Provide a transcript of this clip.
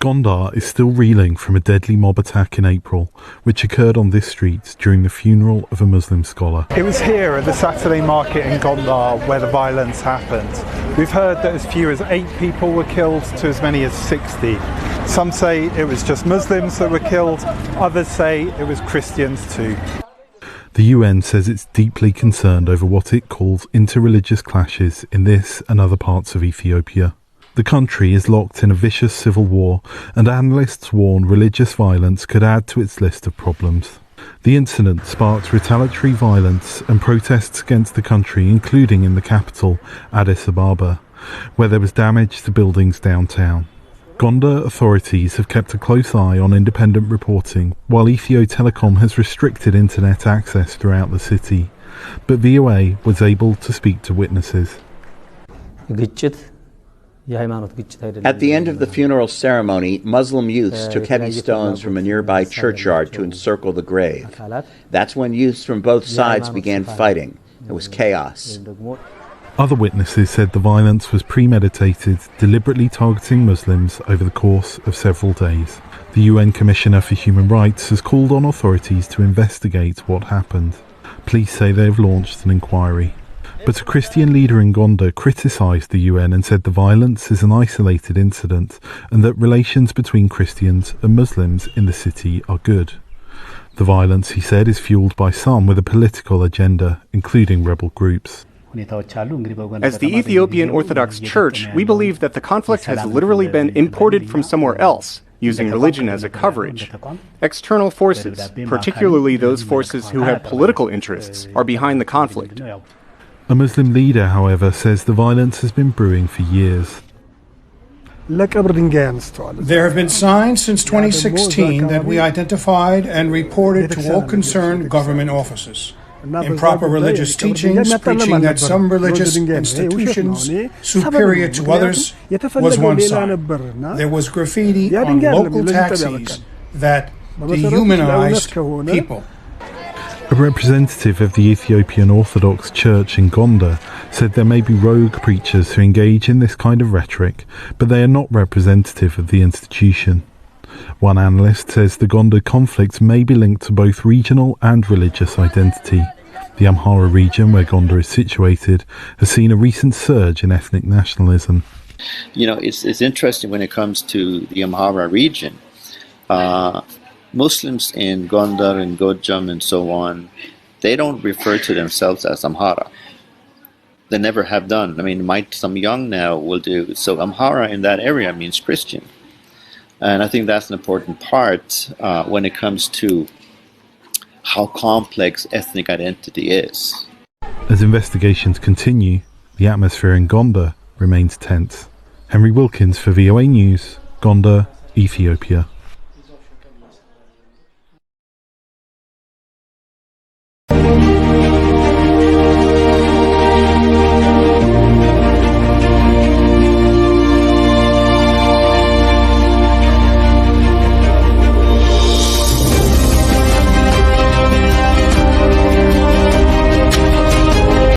Gonder is still reeling from a deadly mob attack in April, which occurred on this street during the funeral of a Muslim scholar. It was here at the Saturday market in Gonder where the violence happened. We've heard that as few as 8 people were killed to as many as 60. Some say it was just Muslims that were killed, others say it was Christians too. The UN says it's deeply concerned over what it calls interreligious clashes in this and other parts of Ethiopia. The country is locked in a vicious civil war, and analysts warn religious violence could add to its list of problems. The incident sparked retaliatory violence and protests against the country, including in the capital, Addis Ababa, where there was damage to buildings downtown. Gonder authorities have kept a close eye on independent reporting, while Ethio Telecom has restricted internet access throughout the city, but VOA was able to speak to witnesses. At the end of the funeral ceremony, Muslim youths took heavy stones from a nearby churchyard to encircle the grave. That's when youths from both sides began fighting. It was chaos. Other witnesses said the violence was premeditated, deliberately targeting Muslims over the course of several days. The UN Commissioner for Human Rights has called on authorities to investigate what happened. Police say they have launched an inquiry. But a Christian leader in Gonder criticised the UN and said the violence is an isolated incident and that relations between Christians and Muslims in the city are good. The violence, he said, is fuelled by some with a political agenda, including rebel groups. As the Ethiopian Orthodox Church, we believe that the conflict has literally been imported from somewhere else, using religion as a coverage. External forces, particularly those forces who have political interests, are behind the conflict. A Muslim leader, however, says the violence has been brewing for years. There have been signs since 2016 that we identified and reported to all concerned government offices. Improper religious teachings, preaching that some religious institutions superior to others was one side. There was graffiti on local taxis that dehumanized people. A representative of the Ethiopian Orthodox Church in Gonder said there may be rogue preachers who engage in this kind of rhetoric, but they are not representative of the institution. One analyst says the Gonder conflict may be linked to both regional and religious identity. The Amhara region, where Gonder is situated, has seen a recent surge in ethnic nationalism. You know, it's interesting when it comes to the Amhara region. Muslims in Gonder and Gojam and so on, they don't refer to themselves as Amhara. They never have done. I mean, some young now will do. So Amhara in that area means Christian. And I think that's an important part when it comes to how complex ethnic identity is. As investigations continue, the atmosphere in Gonder remains tense. Henry Wilkins for VOA News, Gonder, Ethiopia.